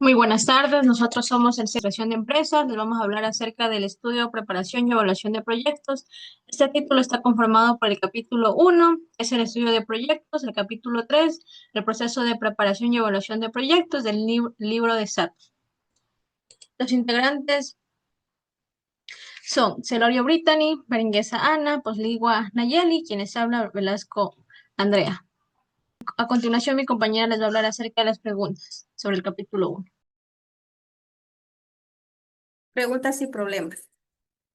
Muy buenas tardes, nosotros somos el Sección de Empresas, les vamos a hablar acerca del estudio, preparación y evaluación de proyectos. Este título está conformado por el capítulo 1, es el estudio de proyectos, el capítulo 3, el proceso de preparación y evaluación de proyectos del libro de SAP. Los integrantes son Celorio Brittany, Berenguesa Ana, Posligua Nayeli, quienes habla Velasco Andrea. A continuación, mi compañera les va a hablar acerca de las preguntas sobre el capítulo 1. Preguntas y problemas.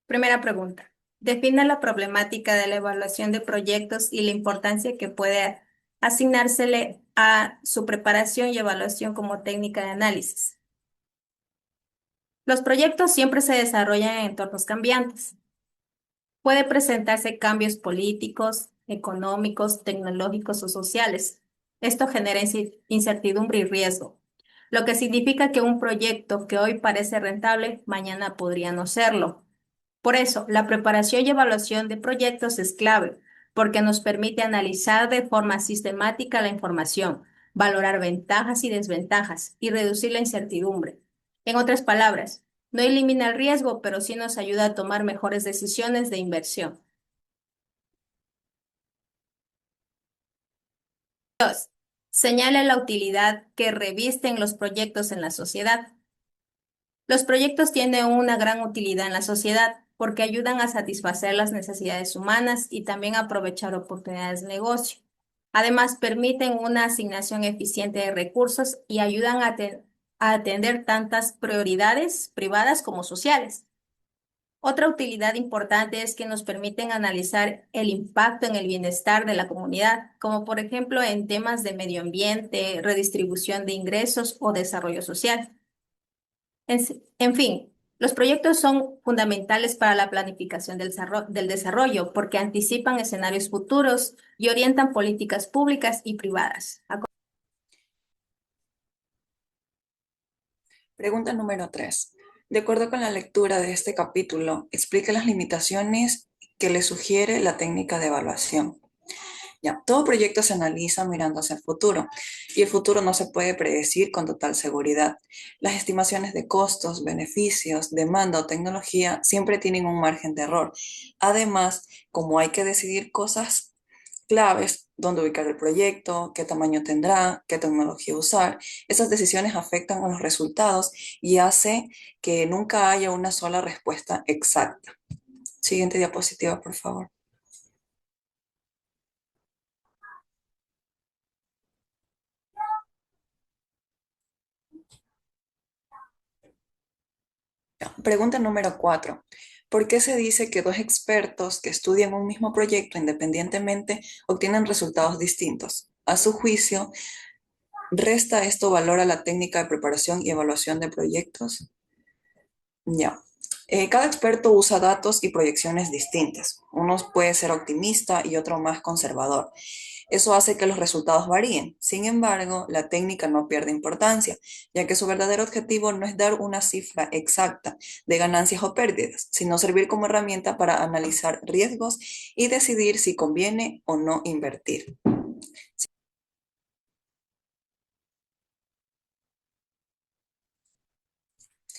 Primera pregunta. Define la problemática de la evaluación de proyectos y la importancia que puede asignársele a su preparación y evaluación como técnica de análisis. Los proyectos siempre se desarrollan en entornos cambiantes. Puede presentarse cambios políticos, económicos, tecnológicos o sociales. Esto genera incertidumbre y riesgo, lo que significa que un proyecto que hoy parece rentable, mañana podría no serlo. Por eso, la preparación y evaluación de proyectos es clave, porque nos permite analizar de forma sistemática la información, valorar ventajas y desventajas y reducir la incertidumbre. En otras palabras, no elimina el riesgo, pero sí nos ayuda a tomar mejores decisiones de inversión. 2. Señala la utilidad que revisten los proyectos en la sociedad. Los proyectos tienen una gran utilidad en la sociedad porque ayudan a satisfacer las necesidades humanas y también a aprovechar oportunidades de negocio. Además, permiten una asignación eficiente de recursos y ayudan a atender tantas prioridades privadas como sociales. Otra utilidad importante es que nos permiten analizar el impacto en el bienestar de la comunidad, como por ejemplo en temas de medio ambiente, redistribución de ingresos o desarrollo social. En fin, los proyectos son fundamentales para la planificación del desarrollo porque anticipan escenarios futuros y orientan políticas públicas y privadas. Pregunta número 3. De acuerdo con la lectura de este capítulo, explique las limitaciones que le sugiere la técnica de evaluación. Ya, todo proyecto se analiza mirando hacia el futuro y el futuro no se puede predecir con total seguridad. Las estimaciones de costos, beneficios, demanda o tecnología siempre tienen un margen de error. Además, como hay que decidir cosas claves, dónde ubicar el proyecto, qué tamaño tendrá, qué tecnología usar, esas decisiones afectan a los resultados y hace que nunca haya una sola respuesta exacta. Siguiente diapositiva, por favor. Pregunta número 4. ¿Por qué se dice que dos expertos que estudian un mismo proyecto independientemente obtienen resultados distintos? A su juicio, ¿resta esto valor a la técnica de preparación y evaluación de proyectos? Ya. Cada experto usa datos y proyecciones distintas. Uno puede ser optimista y otro más conservador. Eso hace que los resultados varíen. Sin embargo, la técnica no pierde importancia, ya que su verdadero objetivo no es dar una cifra exacta de ganancias o pérdidas, sino servir como herramienta para analizar riesgos y decidir si conviene o no invertir.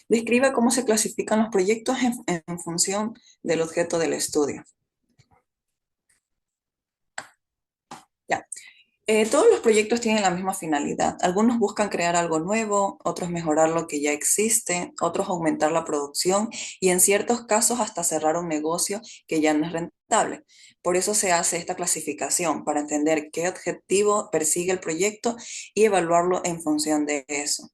Describa cómo se clasifican los proyectos en función del objeto del estudio. Ya. Todos los proyectos tienen la misma finalidad. Algunos buscan crear algo nuevo, otros mejorar lo que ya existe, otros aumentar la producción y en ciertos casos hasta cerrar un negocio que ya no es rentable. Por eso se hace esta clasificación, para entender qué objetivo persigue el proyecto y evaluarlo en función de eso.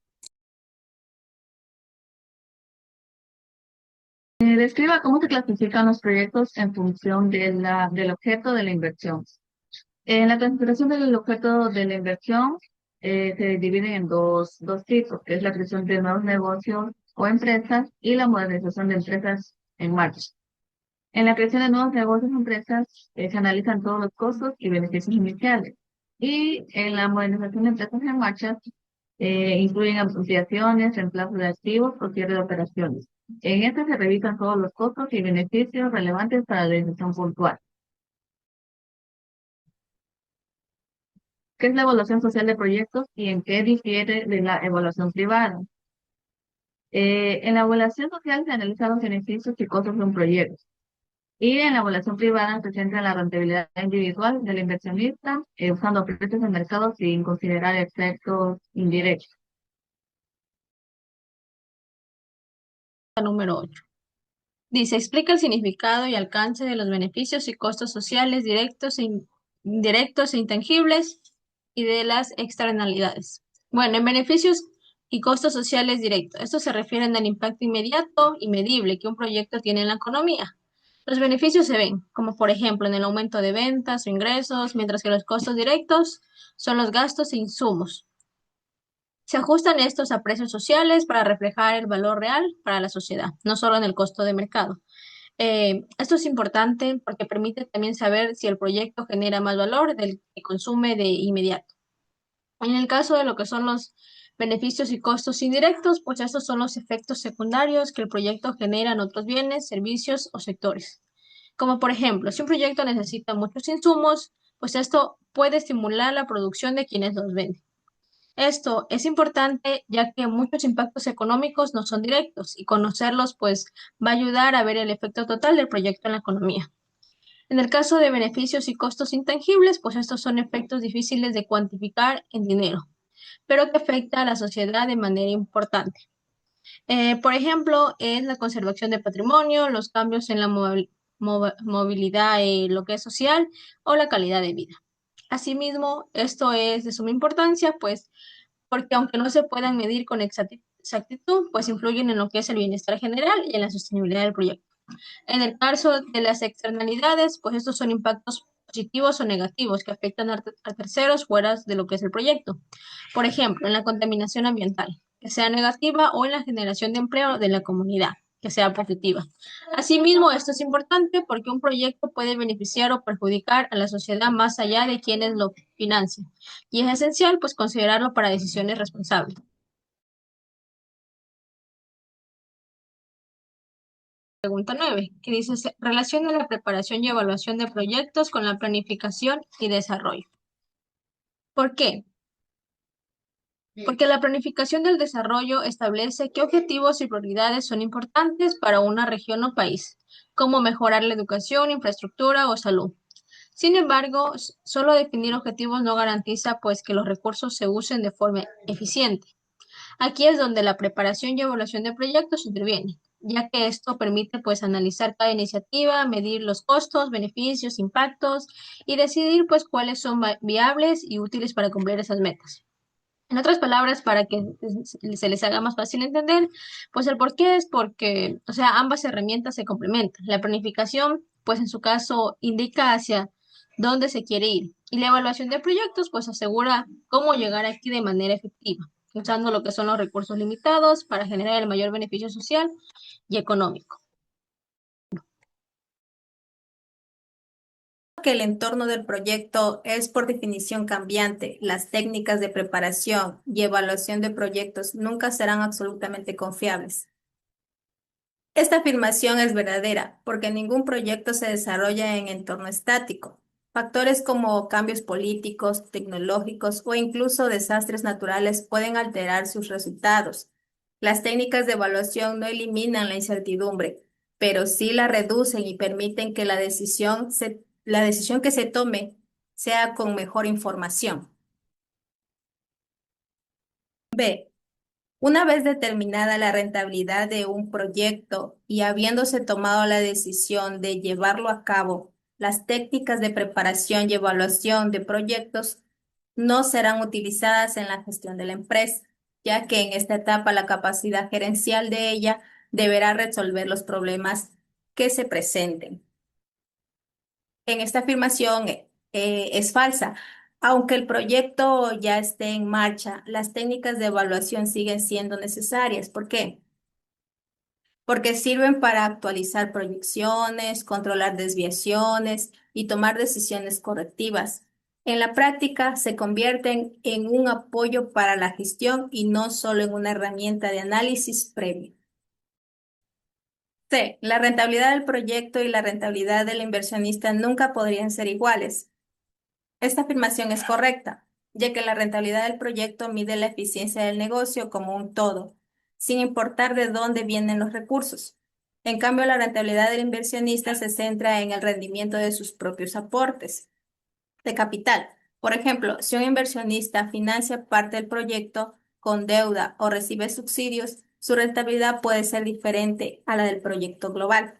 Describa cómo se clasifican los proyectos en función del objeto de la inversión. En la clasificación del objeto de la inversión se divide en dos tipos, que es la creación de nuevos negocios o empresas y la modernización de empresas en marcha. En la creación de nuevos negocios o empresas se analizan todos los costos y beneficios iniciales. Y en la modernización de empresas en marcha incluyen ampliaciones, reemplazo de activos o cierre de operaciones. En este se revisan todos los costos y beneficios relevantes para la decisión puntual. ¿Qué es la evaluación social de proyectos y en qué difiere de la evaluación privada? En la evaluación social se analizan los beneficios y costos de un proyecto. Y en la evaluación privada se centra en la rentabilidad individual del inversionista, usando precios de mercado sin considerar efectos indirectos. Número 8. Dice, explica el significado y alcance de los beneficios y costos sociales directos indirectos e intangibles y de las externalidades. Bueno, en beneficios y costos sociales directos. Estos se refieren al impacto inmediato y medible que un proyecto tiene en la economía. Los beneficios se ven, como por ejemplo en el aumento de ventas o ingresos, mientras que los costos directos son los gastos e insumos. Se ajustan estos a precios sociales para reflejar el valor real para la sociedad, no solo en el costo de mercado. Esto es importante porque permite también saber si el proyecto genera más valor del que consume de inmediato. En el caso de lo que son los beneficios y costos indirectos, pues estos son los efectos secundarios que el proyecto genera en otros bienes, servicios o sectores. Como por ejemplo, si un proyecto necesita muchos insumos, pues esto puede estimular la producción de quienes los venden. Esto es importante ya que muchos impactos económicos no son directos y conocerlos pues va a ayudar a ver el efecto total del proyecto en la economía. En el caso de beneficios y costos intangibles, pues estos son efectos difíciles de cuantificar en dinero, pero que afecta a la sociedad de manera importante. Por ejemplo, es la conservación de patrimonio, los cambios en la movilidad, lo que es social o la calidad de vida. Asimismo, esto es de suma importancia, pues porque aunque no se puedan medir con exactitud, pues influyen en lo que es el bienestar general y en la sostenibilidad del proyecto. En el caso de las externalidades, pues estos son impactos positivos o negativos que afectan a terceros fuera de lo que es el proyecto. Por ejemplo, en la contaminación ambiental, que sea negativa, o en la generación de empleo de la comunidad, que sea positiva. Asimismo, esto es importante porque un proyecto puede beneficiar o perjudicar a la sociedad más allá de quienes lo financian. Y es esencial, pues, considerarlo para decisiones responsables. Pregunta 9, que dice, relaciona la preparación y evaluación de proyectos con la planificación y desarrollo. ¿Por qué? Porque la planificación del desarrollo establece qué objetivos y prioridades son importantes para una región o país, como mejorar la educación, infraestructura o salud. Sin embargo, solo definir objetivos no garantiza pues que los recursos se usen de forma eficiente. Aquí es donde la preparación y evaluación de proyectos interviene, ya que esto permite pues analizar cada iniciativa, medir los costos, beneficios, impactos y decidir pues cuáles son viables y útiles para cumplir esas metas. En otras palabras, para que se les haga más fácil entender, pues el por qué es porque, o sea, ambas herramientas se complementan. La planificación, pues en su caso, indica hacia dónde se quiere ir. Y la evaluación de proyectos, pues asegura cómo llegar aquí de manera efectiva, usando lo que son los recursos limitados para generar el mayor beneficio social y económico. Que el entorno del proyecto es por definición cambiante, las técnicas de preparación y evaluación de proyectos nunca serán absolutamente confiables. Esta afirmación es verdadera porque ningún proyecto se desarrolla en entorno estático. Factores como cambios políticos, tecnológicos o incluso desastres naturales pueden alterar sus resultados. Las técnicas de evaluación no eliminan la incertidumbre, pero sí la reducen y permiten que la decisión que se tome sea con mejor información. B. Una vez determinada la rentabilidad de un proyecto y habiéndose tomado la decisión de llevarlo a cabo, las técnicas de preparación y evaluación de proyectos no serán utilizadas en la gestión de la empresa, ya que en esta etapa la capacidad gerencial de ella deberá resolver los problemas que se presenten. En esta afirmación es falsa. Aunque el proyecto ya esté en marcha, las técnicas de evaluación siguen siendo necesarias. ¿Por qué? Porque sirven para actualizar proyecciones, controlar desviaciones y tomar decisiones correctivas. En la práctica se convierten en un apoyo para la gestión y no solo en una herramienta de análisis previo. C. La rentabilidad del proyecto y la rentabilidad del inversionista nunca podrían ser iguales. Esta afirmación es correcta, ya que la rentabilidad del proyecto mide la eficiencia del negocio como un todo, sin importar de dónde vienen los recursos. En cambio, la rentabilidad del inversionista se centra en el rendimiento de sus propios aportes de capital. Por ejemplo, si un inversionista financia parte del proyecto con deuda o recibe subsidios, su rentabilidad puede ser diferente a la del proyecto global.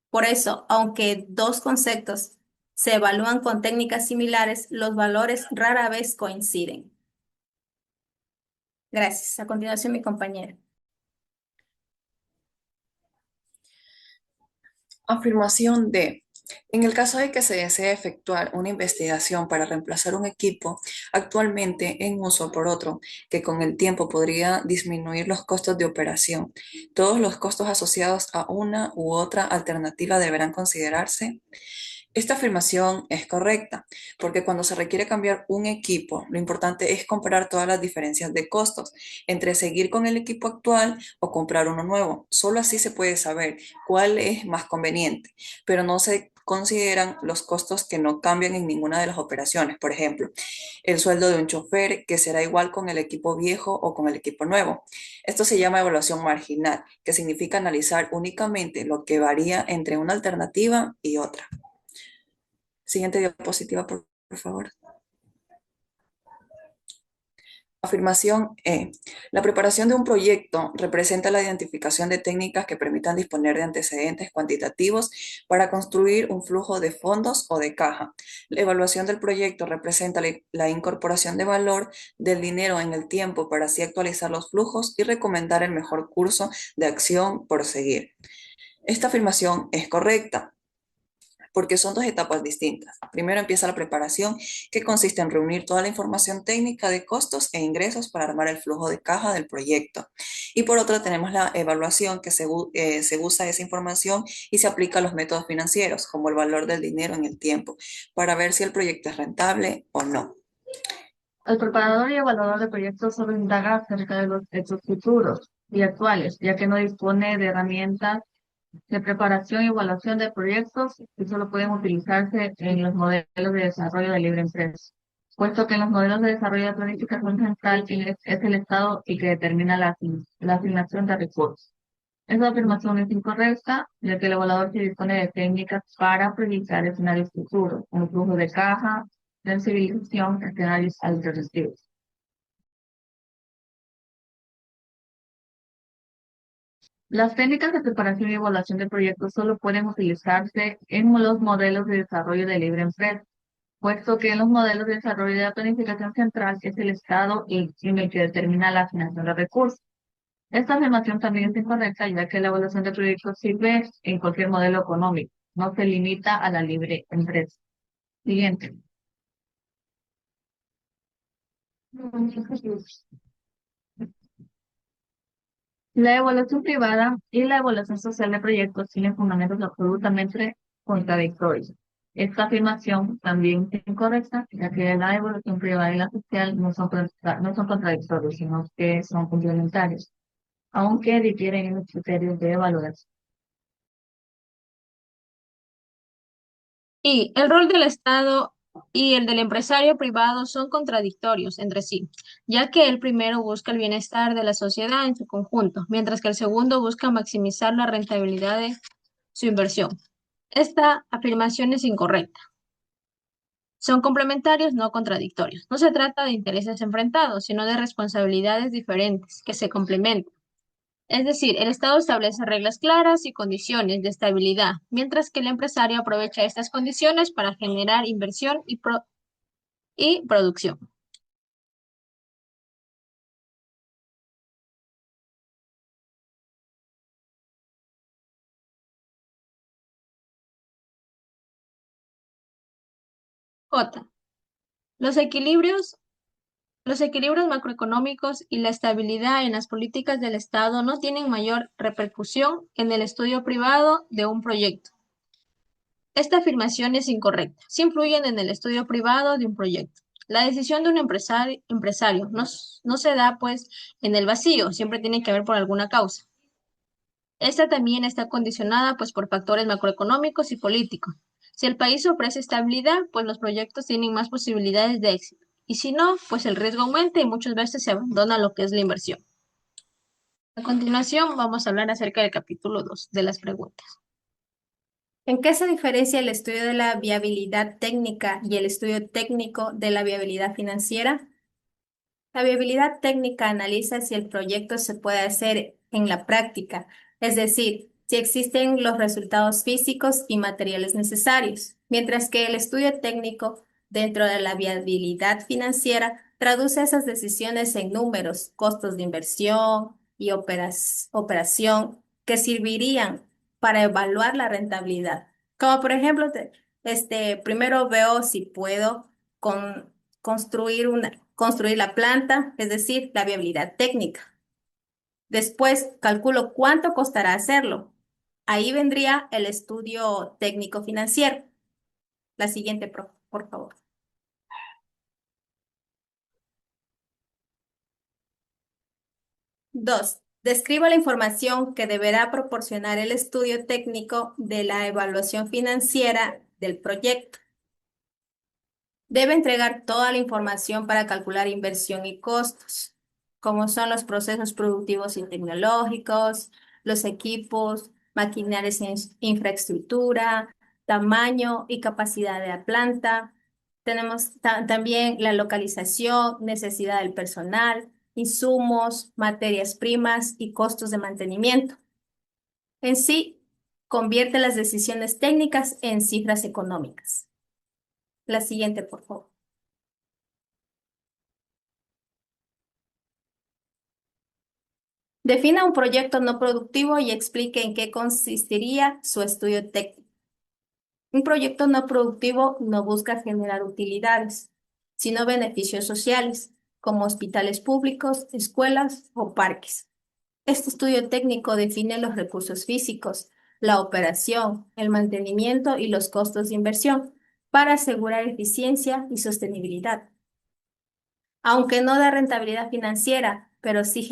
Por eso, aunque dos conceptos se evalúan con técnicas similares, los valores rara vez coinciden. Gracias. A continuación, mi compañera. Afirmación D. En el caso de que se desee efectuar una investigación para reemplazar un equipo actualmente en uso por otro que con el tiempo podría disminuir los costos de operación, todos los costos asociados a una u otra alternativa deberán considerarse. Esta afirmación es correcta, porque cuando se requiere cambiar un equipo, lo importante es comparar todas las diferencias de costos entre seguir con el equipo actual o comprar uno nuevo. Solo así se puede saber cuál es más conveniente, pero no se consideran los costos que no cambian en ninguna de las operaciones. Por ejemplo, el sueldo de un chofer que será igual con el equipo viejo o con el equipo nuevo. Esto se llama evaluación marginal, que significa analizar únicamente lo que varía entre una alternativa y otra. Siguiente diapositiva, por favor. Afirmación E. La preparación de un proyecto representa la identificación de técnicas que permitan disponer de antecedentes cuantitativos para construir un flujo de fondos o de caja. La evaluación del proyecto representa la incorporación de valor del dinero en el tiempo para así actualizar los flujos y recomendar el mejor curso de acción por seguir. Esta afirmación es correcta, porque son dos etapas distintas. Primero empieza la preparación, que consiste en reunir toda la información técnica de costos e ingresos para armar el flujo de caja del proyecto. Y por otra tenemos la evaluación, que se usa esa información y se aplica a los métodos financieros, como el valor del dinero en el tiempo, para ver si el proyecto es rentable o no. El preparador y evaluador de proyectos solo indaga acerca de los hechos futuros y actuales, ya que no dispone de herramientas de preparación y evaluación de proyectos que solo pueden utilizarse en los modelos de desarrollo de libre empresa, puesto que en los modelos de desarrollo de planificación central es el Estado el que determina la asignación de recursos. Esta afirmación es incorrecta, ya que el evaluador se dispone de técnicas para proyectar escenarios futuros, como flujo de caja, sensibilización, escenarios alternativos. Las técnicas de preparación y evaluación de proyectos solo pueden utilizarse en los modelos de desarrollo de libre empresa, puesto que en los modelos de desarrollo de la planificación central es el Estado el que determina la asignación de recursos. Esta afirmación también es incorrecta, ya que la evaluación de proyectos sirve en cualquier modelo económico, no se limita a la libre empresa. Siguiente. La evaluación privada y la evaluación social de proyectos tienen fundamentos absolutamente contradictorios. Esta afirmación también es incorrecta, ya que la evaluación privada y la social no son contradictorios, sino que son complementarios, aunque difieren en los criterios de evaluación. Y el rol del Estado y el del empresario privado son contradictorios entre sí, ya que el primero busca el bienestar de la sociedad en su conjunto, mientras que el segundo busca maximizar la rentabilidad de su inversión. Esta afirmación es incorrecta. Son complementarios, no contradictorios. No se trata de intereses enfrentados, sino de responsabilidades diferentes que se complementan. Es decir, el Estado establece reglas claras y condiciones de estabilidad, mientras que el empresario aprovecha estas condiciones para generar inversión y producción. J. Los equilibrios macroeconómicos y la estabilidad en las políticas del Estado no tienen mayor repercusión en el estudio privado de un proyecto. Esta afirmación es incorrecta. Sí influyen en el estudio privado de un proyecto. La decisión de un empresario no se da pues en el vacío, siempre tiene que haber por alguna causa. Esta también está condicionada pues por factores macroeconómicos y políticos. Si el país ofrece estabilidad, pues los proyectos tienen más posibilidades de éxito. Y si no, pues el riesgo aumenta y muchas veces se abandona lo que es la inversión. A continuación, vamos a hablar acerca del capítulo 2 de las preguntas. ¿En qué se diferencia el estudio de la viabilidad técnica y el estudio técnico de la viabilidad financiera? La viabilidad técnica analiza si el proyecto se puede hacer en la práctica, es decir, si existen los resultados físicos y materiales necesarios, mientras que el estudio técnico dentro de la viabilidad financiera traduce esas decisiones en números, costos de inversión y operación que servirían para evaluar la rentabilidad. Como por ejemplo, primero veo si puedo con construir la planta, es decir, la viabilidad técnica. Después calculo cuánto costará hacerlo. Ahí vendría el estudio técnico financiero. La siguiente, por favor. Dos, describo la información que deberá proporcionar el estudio técnico de la evaluación financiera del proyecto. Debe entregar toda la información para calcular inversión y costos, como son los procesos productivos y tecnológicos, los equipos, maquinarias e infraestructura, tamaño y capacidad de la planta. Tenemos también la localización, necesidad del personal, insumos, materias primas y costos de mantenimiento. En sí, convierte las decisiones técnicas en cifras económicas. La siguiente, por favor. Defina un proyecto no productivo y explique en qué consistiría su estudio técnico. Un proyecto no productivo no busca generar utilidades, sino beneficios sociales, como hospitales públicos, escuelas o parques. Este estudio técnico define los recursos físicos, la operación, el mantenimiento y los costos de inversión para asegurar eficiencia y sostenibilidad. Aunque no da rentabilidad financiera, pero sí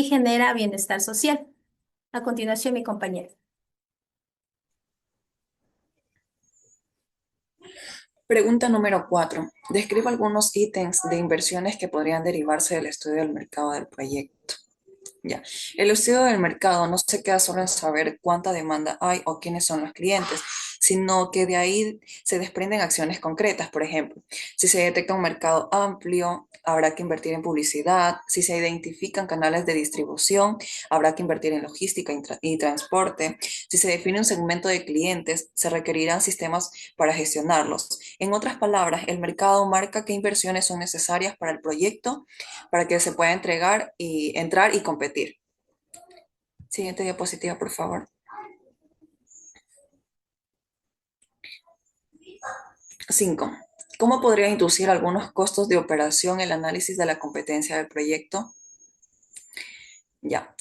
genera bienestar social. A continuación, mi compañero. Pregunta número 4. Describe algunos ítems de inversiones que podrían derivarse del estudio del mercado del proyecto. Ya. El estudio del mercado no se queda solo en saber cuánta demanda hay o quiénes son los clientes, sino que de ahí se desprenden acciones concretas. Por ejemplo, si se detecta un mercado amplio, habrá que invertir en publicidad. Si se identifican canales de distribución, habrá que invertir en logística y transporte. Si se define un segmento de clientes, se requerirán sistemas para gestionarlos. En otras palabras, el mercado marca qué inversiones son necesarias para el proyecto para que se pueda entrar y competir. Siguiente diapositiva, por favor. 5. ¿Cómo podría inducir algunos costos de operación el análisis de la competencia del proyecto? Ya.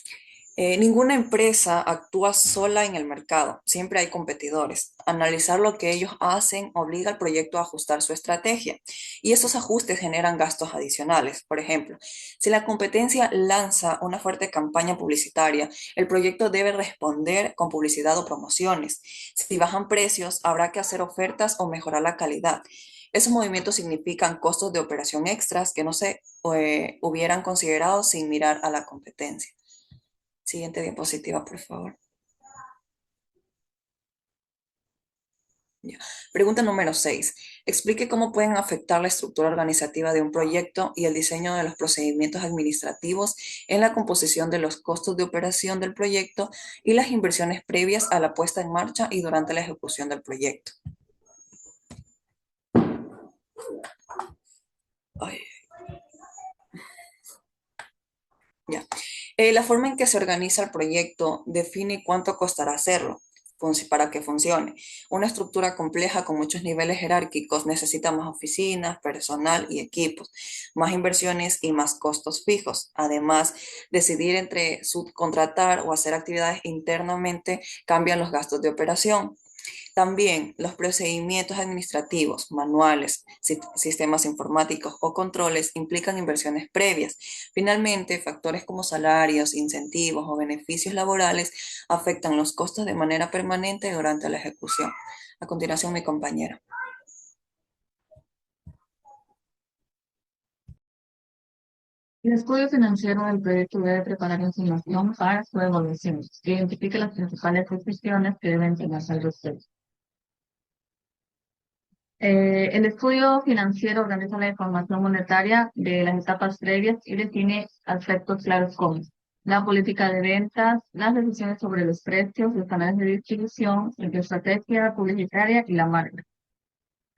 Ninguna empresa actúa sola en el mercado, siempre hay competidores. Analizar lo que ellos hacen obliga al proyecto a ajustar su estrategia y esos ajustes generan gastos adicionales. Por ejemplo, si la competencia lanza una fuerte campaña publicitaria, el proyecto debe responder con publicidad o promociones. Si bajan precios, habrá que hacer ofertas o mejorar la calidad. Esos movimientos significan costos de operación extras que no se hubieran considerado sin mirar a la competencia. Siguiente diapositiva, por favor. Ya. Pregunta número 6. Explique cómo pueden afectar la estructura organizativa de un proyecto y el diseño de los procedimientos administrativos en la composición de los costos de operación del proyecto y las inversiones previas a la puesta en marcha y durante la ejecución del proyecto. Ay. Ya. La forma en que se organiza el proyecto define cuánto costará hacerlo para que funcione. Una estructura compleja con muchos niveles jerárquicos necesita más oficinas, personal y equipos, más inversiones y más costos fijos. Además, decidir entre subcontratar o hacer actividades internamente cambian los gastos de operación. También los procedimientos administrativos, manuales, sistemas informáticos o controles implican inversiones previas. Finalmente, factores como salarios, incentivos o beneficios laborales afectan los costos de manera permanente durante la ejecución. A continuación, mi compañera. El estudio financiero del proyecto debe preparar información para su evaluación, que identifique las principales decisiones que deben tomarse al respecto. El estudio financiero organiza la información monetaria de las etapas previas y define aspectos claros como la política de ventas, las decisiones sobre los precios, los canales de distribución, la estrategia publicitaria y la marca.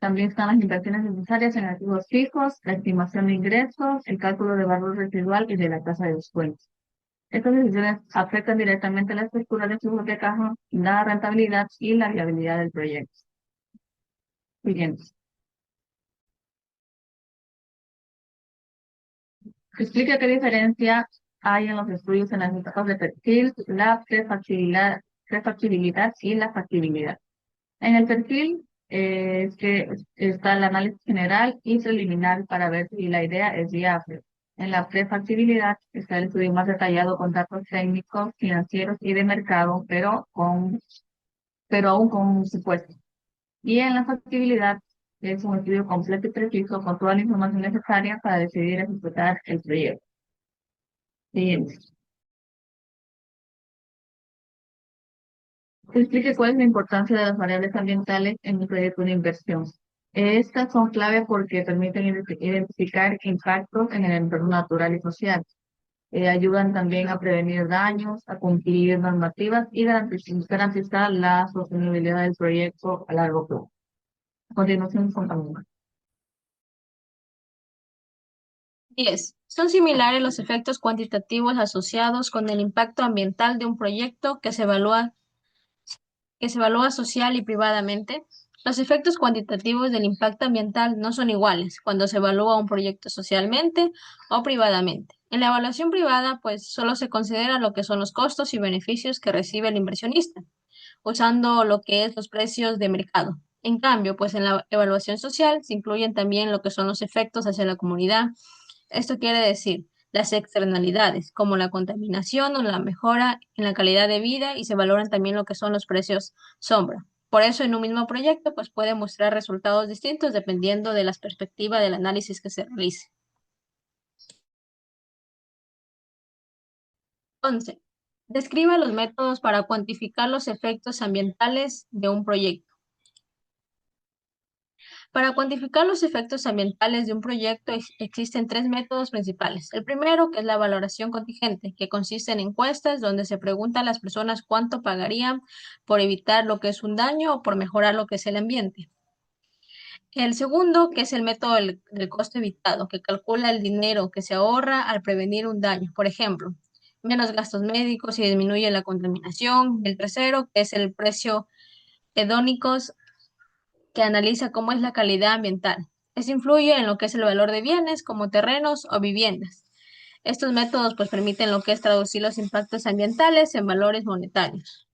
También están las inversiones necesarias en activos fijos, la estimación de ingresos, el cálculo de valor residual y de la tasa de descuento. Estas decisiones afectan directamente la estructura de flujo de caja, la rentabilidad y la viabilidad del proyecto. Siguiente. Explica qué diferencia hay en los estudios en las etapas de perfil, la prefactibilidad y la factibilidad. En el perfil es que está el análisis general y preliminar para ver si la idea es viable. En la prefactibilidad está el estudio más detallado con datos técnicos, financieros y de mercado, pero aún con un supuesto. Y en la factibilidad es un estudio completo y preciso con toda la información necesaria para decidir ejecutar el proyecto. Siguiente. Explique cuál es la importancia de las variables ambientales en un proyecto de inversión. Estas son clave porque permiten identificar impactos en el entorno natural y social. Ayudan también a prevenir daños, a cumplir normativas y garantizar la sostenibilidad del proyecto a largo plazo. A continuación, contamos. 10. Son similares los efectos cuantitativos asociados con el impacto ambiental de un proyecto que se evalúa social y privadamente. Los efectos cuantitativos del impacto ambiental no son iguales cuando se evalúa un proyecto socialmente o privadamente. En la evaluación privada, pues solo se considera lo que son los costos y beneficios que recibe el inversionista, usando lo que es los precios de mercado. En cambio, pues en la evaluación social se incluyen también lo que son los efectos hacia la comunidad. Esto quiere decir las externalidades, como la contaminación o la mejora en la calidad de vida, y se valoran también lo que son los precios sombra. Por eso, en un mismo proyecto, pues puede mostrar resultados distintos dependiendo de la perspectiva del análisis que se realice. 11. Describa los métodos para cuantificar los efectos ambientales de un proyecto. Para cuantificar los efectos ambientales de un proyecto existen tres métodos principales. El primero, que es la valoración contingente, que consiste en encuestas donde se pregunta a las personas cuánto pagarían por evitar lo que es un daño o por mejorar lo que es el ambiente. El segundo, que es el método del costo evitado, que calcula el dinero que se ahorra al prevenir un daño. Por ejemplo, menos gastos médicos y disminuye la contaminación. El tercero, que es el precio hedónicos, que analiza cómo es la calidad ambiental. Esto influye en lo que es el valor de bienes como terrenos o viviendas. Estos métodos pues permiten lo que es traducir los impactos ambientales en valores monetarios.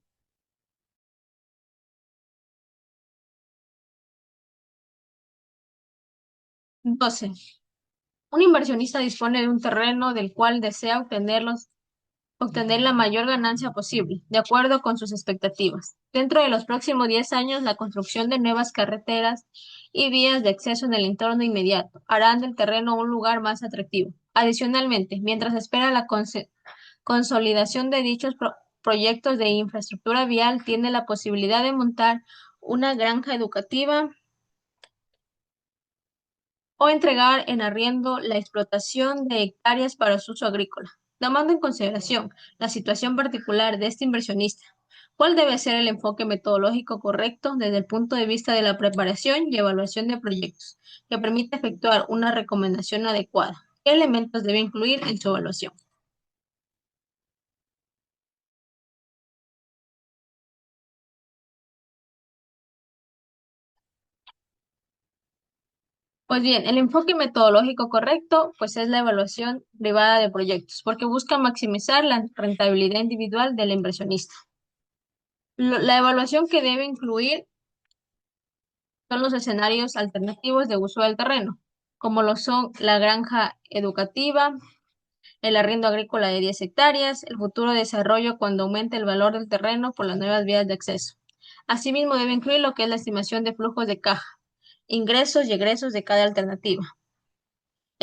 12. Un inversionista dispone de un terreno del cual desea obtener la mayor ganancia posible, de acuerdo con sus expectativas. Dentro de los próximos 10 años, la construcción de nuevas carreteras y vías de acceso en el entorno inmediato harán del terreno un lugar más atractivo. Adicionalmente, mientras espera la consolidación de dichos proyectos de infraestructura vial, tiene la posibilidad de montar una granja educativa o entregar en arriendo la explotación de hectáreas para su uso agrícola. Tomando en consideración la situación particular de este inversionista, ¿cuál debe ser el enfoque metodológico correcto desde el punto de vista de la preparación y evaluación de proyectos, que permita efectuar una recomendación adecuada? ¿Qué elementos debe incluir en su evaluación? Pues bien, el enfoque metodológico correcto, pues es la evaluación privada de proyectos, porque busca maximizar la rentabilidad individual del inversionista. La evaluación que debe incluir son los escenarios alternativos de uso del terreno, como lo son la granja educativa, el arriendo agrícola de 10 hectáreas, el futuro desarrollo cuando aumente el valor del terreno por las nuevas vías de acceso. Asimismo, debe incluir lo que es la estimación de flujos de caja, ingresos y egresos de cada alternativa,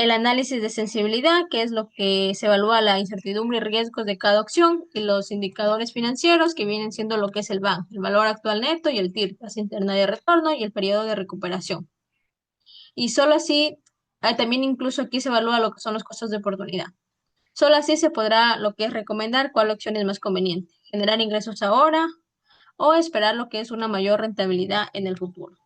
El análisis de sensibilidad, que es lo que se evalúa la incertidumbre y riesgos de cada opción, y los indicadores financieros, que vienen siendo lo que es el VAN, el valor actual neto y el TIR, tasa interna de retorno y el periodo de recuperación. Y solo así, también incluso aquí se evalúa lo que son los costos de oportunidad. Solo así se podrá lo que es recomendar cuál opción es más conveniente, generar ingresos ahora o esperar lo que es una mayor rentabilidad en el futuro.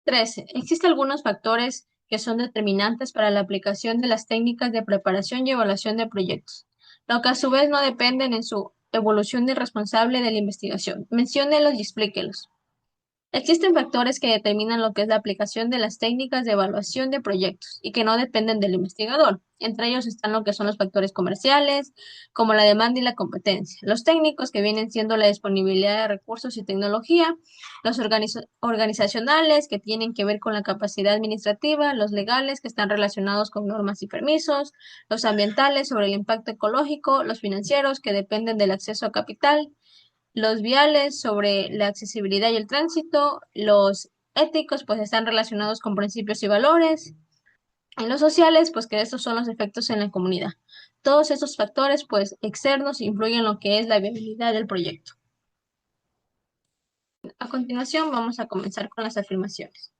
13. Existen algunos factores que son determinantes para la aplicación de las técnicas de preparación y evaluación de proyectos, lo que a su vez no dependen en su evolución del responsable de la investigación. Menciónelos y explíquelos. Existen factores que determinan lo que es la aplicación de las técnicas de evaluación de proyectos y que no dependen del investigador. Entre ellos están lo que son los factores comerciales, como la demanda y la competencia. Los técnicos, que vienen siendo la disponibilidad de recursos y tecnología. Los organizacionales, que tienen que ver con la capacidad administrativa. Los legales, que están relacionados con normas y permisos. Los ambientales, sobre el impacto ecológico. Los financieros, que dependen del acceso a capital. Los viales, sobre la accesibilidad y el tránsito. Los éticos, pues están relacionados con principios y valores. Y los sociales, pues que estos son los efectos en la comunidad. Todos estos factores, pues externos, influyen en lo que es la viabilidad del proyecto. A continuación, vamos a comenzar con las afirmaciones.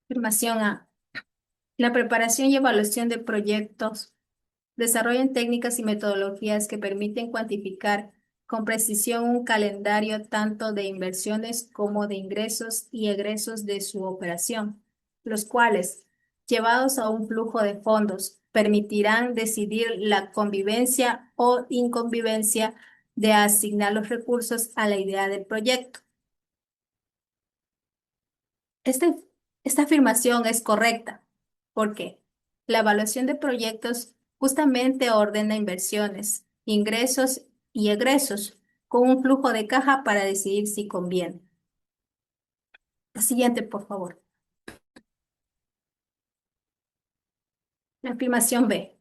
Afirmación A. La preparación y evaluación de proyectos desarrollan técnicas y metodologías que permiten cuantificar con precisión un calendario tanto de inversiones como de ingresos y egresos de su operación, los cuales, llevados a un flujo de fondos, permitirán decidir la convivencia o inconvivencia de asignar los recursos a la idea del proyecto. Este- esta afirmación es correcta porque la evaluación de proyectos justamente ordena inversiones, ingresos y egresos con un flujo de caja para decidir si conviene. La siguiente, por favor. La afirmación B.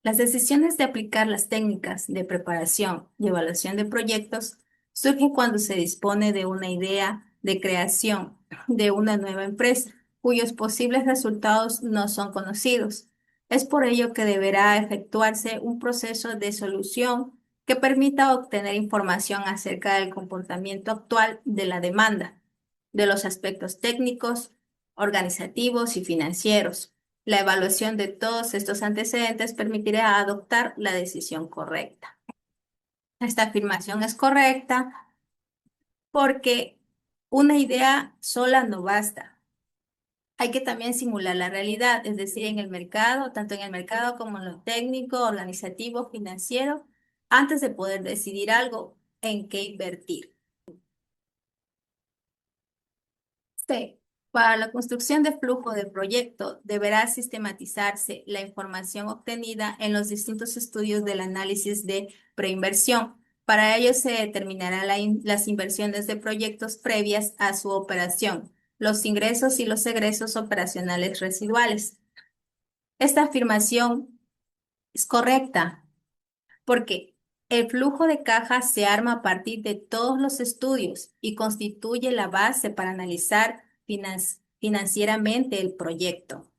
Las decisiones de aplicar las técnicas de preparación y evaluación de proyectos surgen cuando se dispone de una idea de creación de una nueva empresa, cuyos posibles resultados no son conocidos. Es por ello que deberá efectuarse un proceso de solución que permita obtener información acerca del comportamiento actual de la demanda, de los aspectos técnicos, organizativos y financieros. La evaluación de todos estos antecedentes permitirá adoptar la decisión correcta. Esta afirmación es correcta porque una idea sola no basta. Hay que también simular la realidad, es decir, en el mercado, tanto en el mercado como en lo técnico, organizativo, financiero, antes de poder decidir algo en qué invertir. C. Para la construcción de flujo de proyecto, deberá sistematizarse la información obtenida en los distintos estudios del análisis de preinversión. Para ello se determinarán las inversiones de proyectos previas a su operación, los ingresos y los egresos operacionales residuales. Esta afirmación es correcta porque el flujo de caja se arma a partir de todos los estudios y constituye la base para analizar financieramente el proyecto.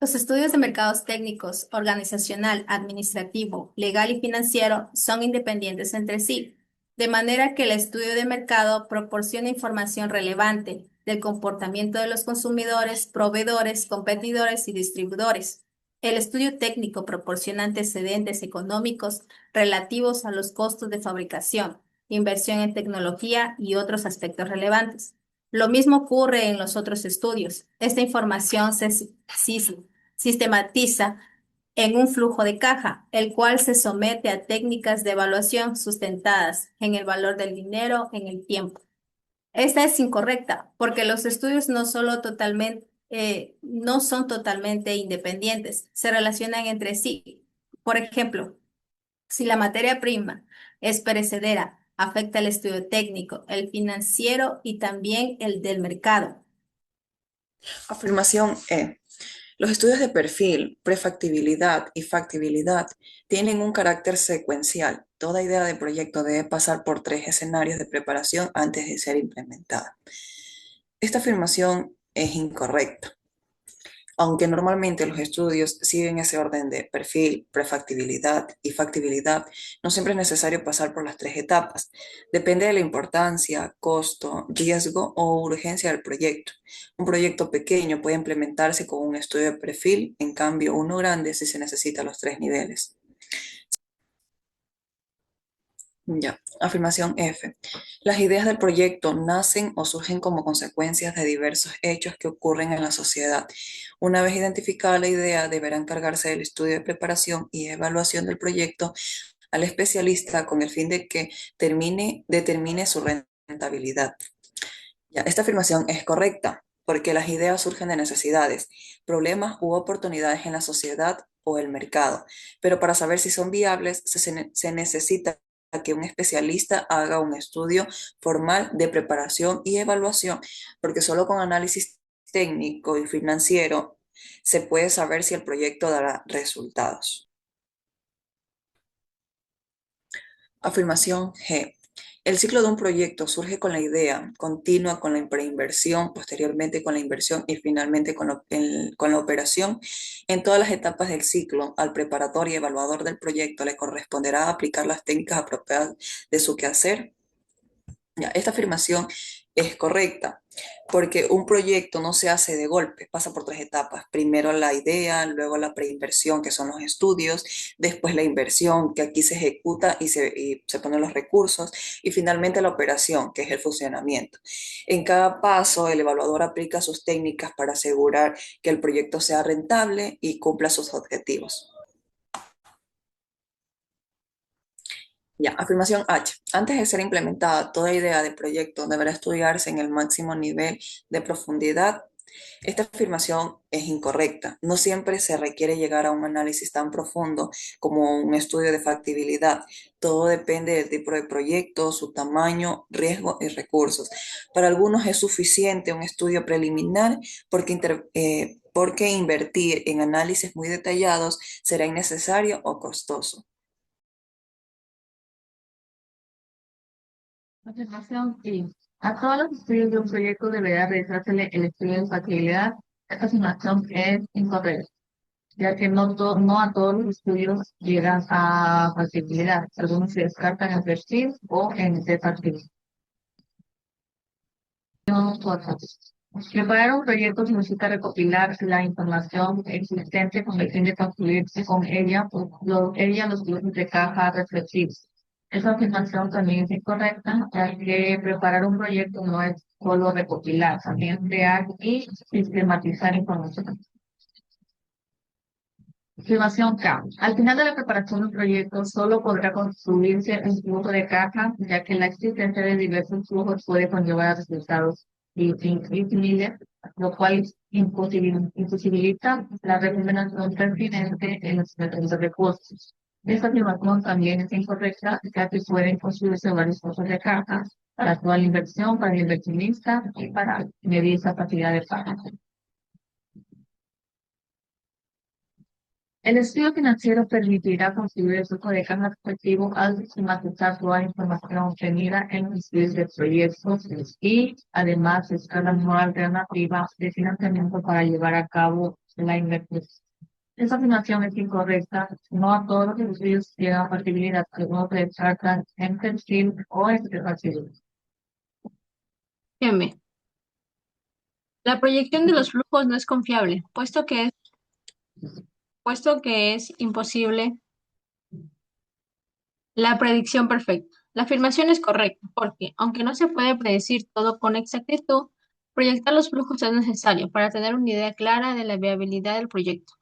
Los estudios de mercados técnicos, organizacional, administrativo, legal y financiero son independientes entre sí, de manera que el estudio de mercado proporciona información relevante del comportamiento de los consumidores, proveedores, competidores y distribuidores. El estudio técnico proporciona antecedentes económicos relativos a los costos de fabricación, inversión en tecnología y otros aspectos relevantes. Lo mismo ocurre en los otros estudios. Esta información se sistematiza en un flujo de caja, el cual se somete a técnicas de evaluación sustentadas en el valor del dinero en el tiempo. Esta es incorrecta porque los estudios no son totalmente independientes, se relacionan entre sí. Por ejemplo, si la materia prima es perecedera, afecta el estudio técnico, el financiero y también el del mercado. Afirmación E. Los estudios de perfil, prefactibilidad y factibilidad tienen un carácter secuencial. Toda idea de proyecto debe pasar por 3 escenarios de preparación antes de ser implementada. Esta afirmación es incorrecta. Aunque normalmente los estudios siguen ese orden de perfil, prefactibilidad y factibilidad, no siempre es necesario pasar por las 3 etapas. Depende de la importancia, costo, riesgo o urgencia del proyecto. Un proyecto pequeño puede implementarse con un estudio de perfil, en cambio uno grande si se necesita los 3 niveles. Ya, afirmación F. Las ideas del proyecto nacen o surgen como consecuencias de diversos hechos que ocurren en la sociedad. Una vez identificada la idea, deberá encargarse del estudio de preparación y evaluación del proyecto al especialista con el fin de que determine su rentabilidad. Ya, esta afirmación es correcta porque las ideas surgen de necesidades, problemas u oportunidades en la sociedad o el mercado, pero para saber si son viables se necesita que un especialista haga un estudio formal de preparación y evaluación, porque solo con análisis técnico y financiero se puede saber si el proyecto dará resultados. Afirmación G. El ciclo de un proyecto surge con la idea, continúa con la preinversión, posteriormente con la inversión y finalmente con la operación. En todas las etapas del ciclo, al preparador y evaluador del proyecto le corresponderá aplicar las técnicas apropiadas de su quehacer. Ya, esta afirmación es correcta, porque un proyecto no se hace de golpe, pasa por 3 etapas. Primero la idea, luego la preinversión, que son los estudios, después la inversión, que aquí se ejecuta y se ponen los recursos, y finalmente la operación, que es el funcionamiento. En cada paso, el evaluador aplica sus técnicas para asegurar que el proyecto sea rentable y cumpla sus objetivos. Ya, afirmación H. Antes de ser implementada, toda idea de proyecto deberá estudiarse en el máximo nivel de profundidad. Esta afirmación es incorrecta. No siempre se requiere llegar a un análisis tan profundo como un estudio de factibilidad. Todo depende del tipo de proyecto, su tamaño, riesgo y recursos. Para algunos es suficiente un estudio preliminar porque invertir en análisis muy detallados será innecesario o costoso. Afirmación y a todos los estudios de un proyecto deberá realizársele el estudio de factibilidad. Esta afirmación es incorrecta, ya que no a todos los estudios llegan a factibilidad. Algunos se descartan en perfil o en de factibilidad. Preparar un proyecto significa recopilar la información existente con el fin de construirse con ella, los flujos de caja reflexivos. Esa afirmación también es incorrecta, ya que preparar un proyecto no es solo recopilar, también crear y sistematizar información. Afirmación K. Al final de la preparación del proyecto, solo podrá construirse un flujo de caja, ya que la existencia de diversos flujos puede conllevar a resultados infinibles, lo cual imposibilita la recomendación pertinente en los métodos de recursos. Esta afirmación también es incorrecta, ya que pueden construirse varios flujos de caja para toda la inversión, para el inversionista y para medir esa cantidad de pago. El estudio financiero permitirá construir el flujo de caja efectivo al sistematizar toda la información obtenida en los estudios de proyectos y además buscar la mejor alternativa de financiamiento para llevar a cabo la inversión. Esta afirmación es incorrecta. No a todos los estudios llegan a factibilidad, algunos se tratan en perfil o en factibilidad. M. La proyección de los flujos no es confiable, puesto que es imposible la predicción perfecta. La afirmación es correcta porque, aunque no se puede predecir todo con exactitud, proyectar los flujos es necesario para tener una idea clara de la viabilidad del proyecto.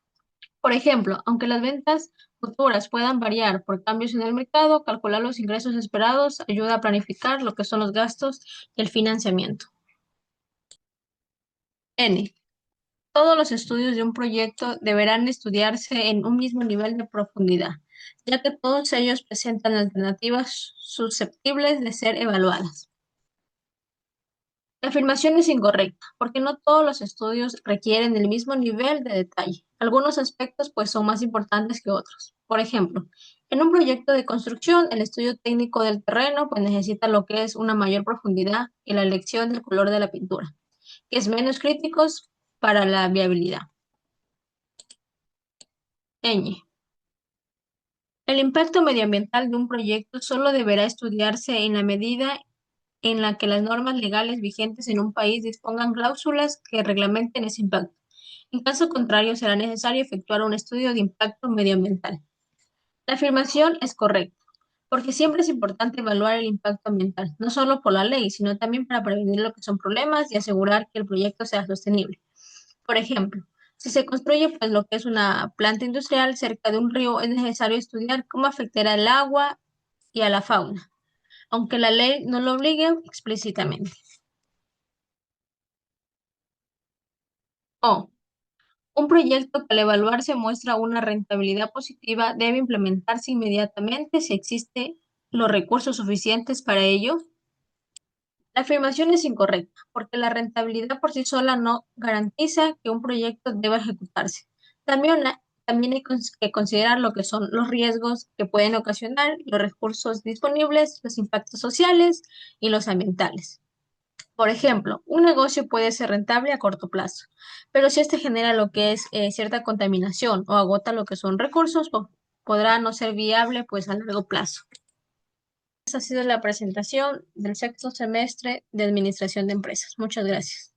Por ejemplo, aunque las ventas futuras puedan variar por cambios en el mercado, calcular los ingresos esperados ayuda a planificar lo que son los gastos y el financiamiento. N. Todos los estudios de un proyecto deberán estudiarse en un mismo nivel de profundidad, ya que todos ellos presentan alternativas susceptibles de ser evaluadas. La afirmación es incorrecta, porque no todos los estudios requieren el mismo nivel de detalle. Algunos aspectos pues son más importantes que otros. Por ejemplo, en un proyecto de construcción, el estudio técnico del terreno pues necesita lo que es una mayor profundidad en la elección del color de la pintura, que es menos críticos para la viabilidad. Ñ. El impacto medioambiental de un proyecto solo deberá estudiarse en la medida en la que las normas legales vigentes en un país dispongan cláusulas que reglamenten ese impacto. En caso contrario, será necesario efectuar un estudio de impacto medioambiental. La afirmación es correcta, porque siempre es importante evaluar el impacto ambiental, no solo por la ley, sino también para prevenir lo que son problemas y asegurar que el proyecto sea sostenible. Por ejemplo, si se construye pues lo que es una planta industrial cerca de un río, es necesario estudiar cómo afectará el agua y a la fauna, aunque la ley no lo obligue explícitamente. O, un proyecto que al evaluarse muestra una rentabilidad positiva debe implementarse inmediatamente si existen los recursos suficientes para ello. La afirmación es incorrecta, porque la rentabilidad por sí sola no garantiza que un proyecto deba ejecutarse. También hay que considerar lo que son los riesgos que pueden ocasionar, los recursos disponibles, los impactos sociales y los ambientales. Por ejemplo, un negocio puede ser rentable a corto plazo, pero si este genera lo que es cierta contaminación o agota lo que son recursos, podrá no ser viable pues a largo plazo. Esta ha sido la presentación del sexto semestre de Administración de Empresas. Muchas gracias.